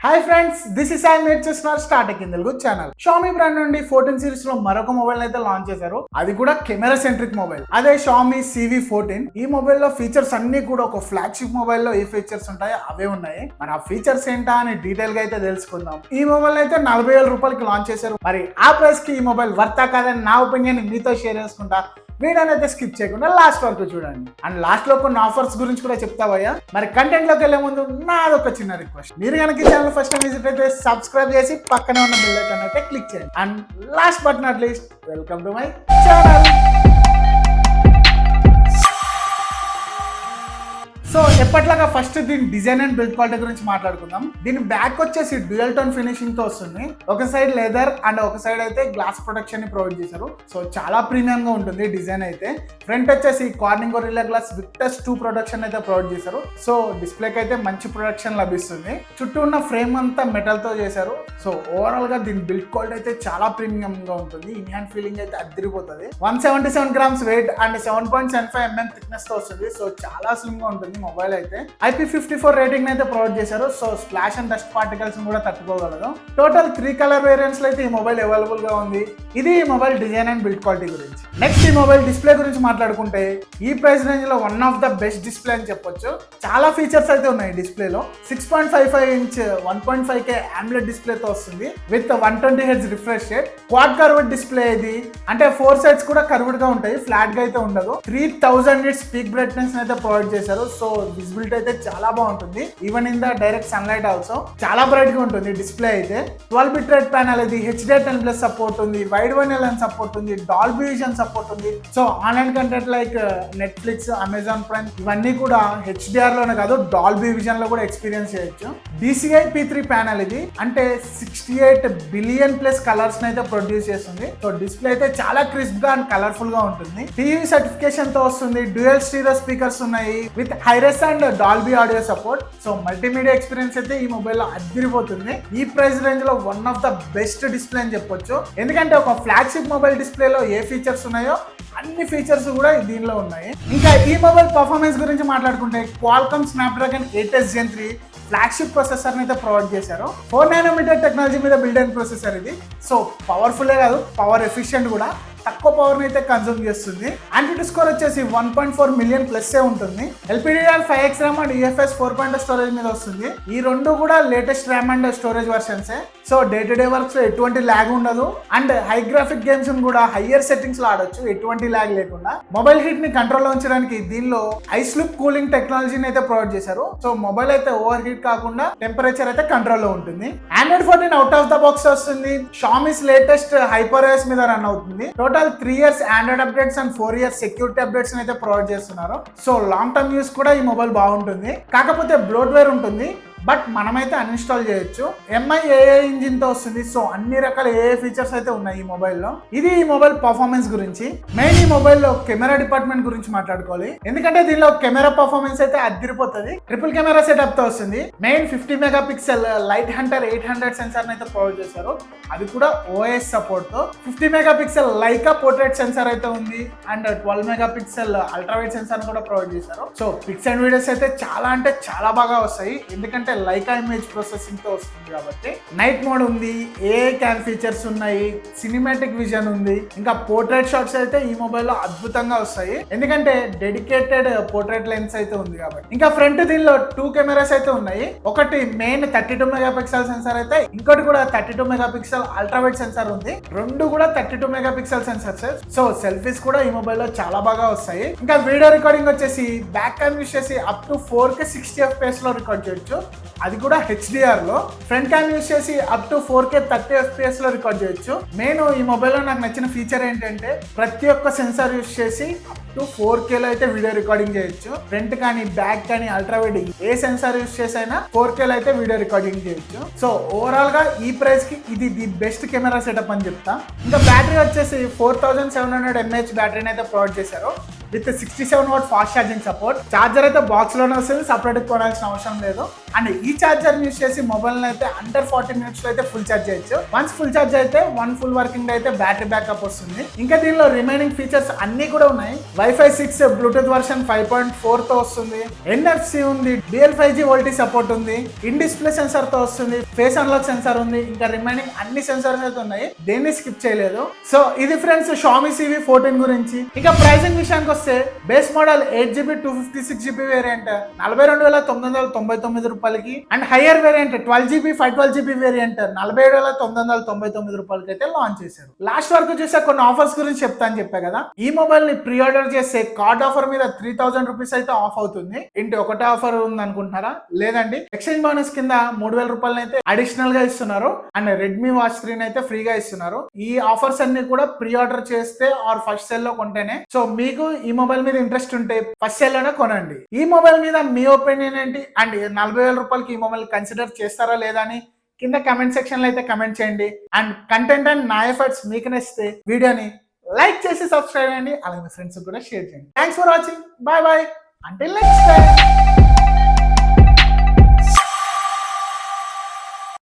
Hi friends, this is ఐ మేడ్ చేస్తున్నారు Startech in Telugu channel. Xiaomi brand నుండి 14 సిరీస్ లో మరొక మొబైల్ అయితే లాంచ్ చేశారు. అది కూడా కెమెరా సెంట్రిక్ మొబైల్. అదే షామీ CV14. ఈ మొబైల్ లో ఫీచర్స్ అన్ని కూడా ఒక ఫ్లాగ్షిప్ మొబైల్ లో ఏ ఫీచర్స్ ఉంటాయో అవే ఉన్నాయి. మరి ఆ ఫీచర్స్ ఏంటా అని డీటెయిల్ గా అయితే తెలుసుకుందాం. ఈ మొబైల్ అయితే 40,000 రూపాయలకి లాంచ్ చేశారు. మరి ఆ ప్రైస్ కి ఈ మొబైల్ వర్తా కాదని నా ఒపీనియన్ మీతో షేర్ చేసుకుంటా. వీడియోని అయితే స్కిప్ చేయకుండా లాస్ట్ వరకు చూడండి. అండ్ లాస్ట్ లో కొన్ని ఆఫర్స్ గురించి కూడా చెప్తావయ్యా. మరి కంటెంట్ లోకి వెళ్లే ముందు నాదొక చిన్న రిక్వెస్ట్, మీరు కనుక ఈ ఛానల్ ఫస్ట్ టైం విజిట్ అయితే సబ్స్క్రైబ్ చేసి పక్కనే ఉన్న బెల్ ఐకాన్ అయితే క్లిక్ చేయండి. And last but not least, welcome to my channel. So ఎప్పట్లాగా ఫస్ట్ దీని డిజైన్ అండ్ బిల్డ్ క్వాలిటీ గురించి మాట్లాడుకుందాం. దీని బ్యాక్ వచ్చేసి డ్యూయల్ టోన్ ఫినిషింగ్ తో వస్తుంది. ఒక సైడ్ లెదర్ అండ్ ఒక సైడ్ అయితే గ్లాస్ ప్రొటెక్షన్ ని ప్రొవైడ్ చేశారు. సో చాలా ప్రీమియం గా ఉంటుంది డిజైన్ అయితే. ఫ్రంట్ వచ్చేసి Corning Gorilla Glass Victus 2 protection అయితే ప్రొవైడ్ చేశారు. సో డిస్ప్లేకి అయితే మంచి ప్రొటెక్షన్ లభిస్తుంది. చుట్టూ ఉన్న ఫ్రేమ్ అంతా మెటల్ తో చేశారు. సో ఓవరాల్ గా దీని బిల్డ్ క్వాలిటీ అయితే చాలా ప్రీమియం గా ఉంటుంది. ఇన్ హ్యాండ్ ఫీలింగ్ అయితే అదిరిపోతుంది. 177 grams wait and 7.75 mm thickness తో వస్తుంది. సో చాలా స్లిమ్ గా ఉంటుంది మొబైల్ అయితే. IP54 రేటింగ్ అయితే ప్రొవైడ్ చేశారు. So splash and dust particles కూడా తట్టుకోగలదు. టోటల్ 3 కలర్ వేరియంట్స్ లో అయితే ఈ మొబైల్ అవైలబుల్ గా ఉంది. ఇది ఈ mobile design and build quality గురించి. నెక్స్ట్ ఈ మొబైల్ డిస్ప్లే గురించి మాట్లాడుకుంటే ఈ ప్రైస్ రేంజ్ లో one of the best display అని చెప్పొచ్చు. చాలా ఫీచర్స్ అయితే ఉన్నాయి డిస్ప్లేలో. 6.55 ఇంచ్ 1.5K AMOLED డిస్ప్లే తో వస్తుంది with 120 Hz refresh rate. Quad curved display ఇది, అంటే 4 సైడ్స్ కూడా కర్వ్డ్ గా ఉంటాయి, ఫ్లాట్ గా అయితే ఉండదు. 3000 nits పీక్ బ్రైట్నెస్ అయితే ప్రొవైడ్ చేశారు. సో విజిబిలిటీ అయితే చాలా బాగుంటుంది. Even in the direct sunlight also చాలా బ్రైట్ గా ఉంటుంది డిస్ప్లే అయితే. 12 bit రెడ్ ప్యానల్ ఇది, HDR10+ సపోర్ట్ ఉంది, వైడ్ వన్ సపోర్ట్ ఉంది, డాల్బీ విజన్ సపోర్ట్ ఉంది. So online content like Netflix, Amazon prime ఇవన్నీ కూడా HDR లోనే కాదు డాల్బీ విజన్ లో కూడా ఎక్స్పీరియన్స్ చేయొచ్చు. DCI P3 ప్యానల్ ఇది, అంటే 68 బిలియన్ ప్లస్ కలర్స్ అయితే ప్రొడ్యూస్ చేస్తుంది. సో డిస్ప్లే అయితే చాలా క్రిస్ప్ గా అండ్ కలర్ఫుల్ గా ఉంటుంది. టీవీ సర్టిఫికేషన్ తో వస్తుంది. డ్యూయల్ స్టీరియో స్పీకర్స్ ఉన్నాయి with hi-res and Dolby audio support. So multimedia experience అయితే ఈ మొబైల్ లో అదిరిపోతుంది. ఈ ప్రైస్ రేంజ్ లో one of the best display అని చెప్పొచ్చు. ఎందుకంటే ఒక ఫ్లాగ్షిప్ మొబైల్ డిస్ప్లేలో ఏ ఫీచర్స్ ఉన్నాయో అన్ని ఫీచర్స్ కూడా దీనిలో ఉన్నాయి. ఇంకా ఈ మొబైల్ పర్ఫార్మెన్స్ గురించి మాట్లాడుకుంటే Qualcomm Snapdragon 8s Gen 3 flagship processor అయితే ప్రొవైడ్ చేశారు. 4 nm టెక్నాలజీ మీద బిల్డ్ అయిన ప్రాసెసర్ ఇది. సో పవర్ఫుల్లే కాదు, పవర్ ఎఫిషియెంట్ కూడా. తక్కువ పవర్ అయితే కన్సూమ్ చేస్తుంది. ఆంట్రిట్యూడ్ స్కోర్ వచ్చేసి 1.4 మిలియన్ ప్లస్ ఉంటుంది. LPDDR5X RAM and UFS 4.0 storage మీద వస్తుంది. ఈ రెండు కూడా latest RAM and storage versions. So day to day works లో ఎటువంటి ల్యాగ్ ఉండదు. అండ్ హై గ్రాఫిక్ గేమ్స్ కూడా హయ్యర్ సెట్టింగ్స్ లో ఆడొచ్చు ఎటువంటి ల్యాగ్ లేకుండా. మొబైల్ హీట్ ని కంట్రోల్ లో ఉంచడానికి దీనిలో ఐస్ లూప్ కూలింగ్ టెక్నాలజీని అయితే ప్రొవైడ్ చేశారు. సో మొబైల్ అయితే ఓవర్ హీట్ కాకుండా టెంపరేచర్ అయితే కంట్రోల్ లో ఉంటుంది. Android 14 out of the box వస్తుంది. షామీస్ లేటెస్ట్ HyperOS మీద రన్ అవుతుంది. Total 3 years Android updates and 4 years security updates అయితే ప్రొవైడ్ చేస్తున్నారు. సో లాంగ్ టర్మ్ యూస్ కూడా ఈ మొబైల్ బాగుంటుంది. కాకపోతే బ్లోట్వేర్ ఉంటుంది, బట్ మనమైతే అన్ఇన్స్టాల్ చేయొచ్చు. MI AI ఇంజిన్ తో వస్తుంది. సో అన్ని రకాల AI ఫీచర్స్ అయితే ఉన్నాయి ఈ మొబైల్లో. ఇది ఈ మొబైల్ పర్ఫార్మెన్స్ గురించి. మెయిన్ ఈ మొబైల్లో కెమెరా డిపార్ట్మెంట్ గురించి మాట్లాడుకోవాలి. ఎందుకంటే దీనిలో కెమెరా పర్ఫార్మెన్స్ అయితే అదిరిపోతుంది. ట్రిపుల్ కెమెరా సెటప్ తో వస్తుంది. Main 50 megapixel light hunter 800 sensor అయితే ప్రొవైడ్ చేశారు. అది కూడా OS సపోర్ట్ తో. 50 మెగాపిక్సెల్ లైకా పోర్ట్రేట్ సెన్సార్ అయితే ఉంది. అండ్ 12 మెగాపిక్సెల్ అల్ట్రావైడ్ సెన్సార్ కూడా ప్రొవైడ్ చేశారు. సో పిక్స్ అండ్ వీడియోస్ అయితే చాలా అంటే చాలా బాగా వస్తాయి. ఎందుకంటే లైకా ఇమేజ్ ప్రాసెసింగ్ తో వస్తుంది కాబట్టి. నైట్ మోడ్ ఉంది, AI క్యామ్ ఫీచర్స్ ఉన్నాయి, సినిమాటిక్ విజన్ ఉంది. ఇంకా పోర్ట్రేట్ షాట్స్ అయితే ఈ మొబైల్లో అద్భుతంగా వస్తాయి. ఎందుకంటే డెడికేటెడ్ పోర్ట్రేట్ లెన్స్ అయితే ఉంది కాబట్టి. ఇంకా ఫ్రంట్ దీనిలో 2 కెమెరాస్ అయితే ఉన్నాయి. ఒకటి మెయిన్ 32 మెగాపిక్సెల్ సెన్సార్ అయితే, ఇంకోటి కూడా 32 మెగాపిక్సెల్ అల్ట్రావైడ్ సెన్సార్ ఉంది. రెండు కూడా 32 మెగాపిక్సెల్ సెన్సార్స్. సో సెల్ఫీస్ కూడా ఈ మొబైల్లో చాలా బాగా వస్తాయి. ఇంకా వీడియో రికార్డింగ్ వచ్చేసి బ్యాక్ క్యామ్ యూస్ చేసి అప్ టు 4K 60 FPS లో రికార్డ్ చేయొచ్చు. అది కూడా HDR లో. ఫ్రంట్ క్యామ్ యూస్ చేసి అప్ టు 4K 30 FPS లో రికార్డ్ చేయొచ్చు. నేను ఈ మొబైల్లో నాకు నచ్చిన ఫీచర్ ఏంటంటే ప్రతి ఒక్క సెన్సార్ యూస్ చేసి అప్ టు 4K లో అయితే వీడియో రికార్డింగ్ చేయొచ్చు. ఫ్రంట్ కానీ బ్యాక్ కానీ అల్ట్రావైడ్ ఏ సెన్సార్ యూస్ చేసైనా 4K లో అయితే వీడియో రికార్డింగ్ చేయొచ్చు. సో ఓవరాల్ గా ఈ ప్రైస్ కి ఇది ది బెస్ట్ కెమెరా సెటప్ అని చెప్తా. ఇంకా బ్యాటరీ వచ్చేసి 4700 mAh బ్యాటరీని అయితే ప్రొవైడ్ చేశారు. With 67W fast charging support. Charger అయితే బాక్స్ లోనే వస్తుంది, సపరేట్ కొనాల్సిన అవసరం లేదు. అండ్ ఈ చార్జర్ యూస్ చేసి మొబైల్ అయితే అండర్ 40 minutes లో అయితే ఫుల్ ఛార్జ్ చేయొచ్చు. వన్స్ ఫుల్ ఛార్జ్ అయితే 1 full వర్కింగ్ డే అయితే బ్యాటరీ బ్యాకప్ వస్తుంది. ఇంకా దీనిలో రిమైనింగ్ ఫీచర్స్ అన్ని కూడా ఉన్నాయి. వైఫై 6 బ్లూటూత్ వర్షన్ 5.4 తో వస్తుంది, NFC ఉంది, DL 5G వోల్టీ సపోర్ట్ ఉంది, ఇన్ డిస్ప్లే సెన్సార్ తో వస్తుంది, ఫేస్ అన్లాక్ సెన్సార్ ఉంది, ఇంకా రిమైనింగ్ అన్ని సెన్సార్స్ అయితే ఉన్నాయి, దేన్ని స్కిప్ చేయలేదు. సో ఇది ఫ్రెండ్స్ Xiaomi CV14 గురించి. ఇంకా ప్రైసింగ్ విషయానికి వస్తే base model 8GB 256GB variant 42,999 రూపాయలకి, and higher variant 12GB 512GB variant 47,999 రూపాయలకి అయితే లాంచ్ చేశారు. లాస్ట్ వరకు చూసే కొన్ని ఆఫర్స్ గురించి చెప్తాను చెప్పా కదా. ఈ మొబైల్ ని ప్రీ ఆర్డర్ చేస్తే కార్డ్ ఆఫర్ మీద 3000 రూపీస్ అయితే ఆఫ్ అవుతుంది. ఏంటి ఒకటే ఆఫర్ ఉంది అనుకుంటున్నారా? లేదండి, ఎక్స్చేంజ్ బోనస్ కింద 3000 రూపాయలు అయితే అడిషనల్ గా ఇస్తున్నారు. అండ్ రెడ్మీ వాచ్ 3 అయితే ఫ్రీగా ఇస్తున్నారు. ఈ ఆఫర్స్ అన్ని కూడా ప్రీ ఆర్డర్ చేస్తే ఆర్ ఫస్ట్ సెల్ లో కొంటేనే. సో మీకు ఈ మొబైల్ మీద ఇంట్రెస్ట్ ఉంటే ఫస్ట్ సెల్ లోనే కొనండి. ఈ మొబైల్ మీద మీ ఒపీనియన్ ఏంటి? అండ్ 40,000 రూపాయలకి ఈ మొబైల్ కన్సిడర్ చేస్తారా లేదా అని కింద కమెంట్ సెక్షన్ లో అయితే కమెంట్ చేయండి. అండ్ కంటెంట్ అండ్ నా ఎఫర్ట్స్ మీకు నచ్చితే వీడియోని లైక్ చేసి సబ్స్క్రైబ్ చేయండి, అలాగే మీ ఫ్రెండ్స్ కూడా షేర్ చేయండి. Thanks for watching, bye bye, until next time.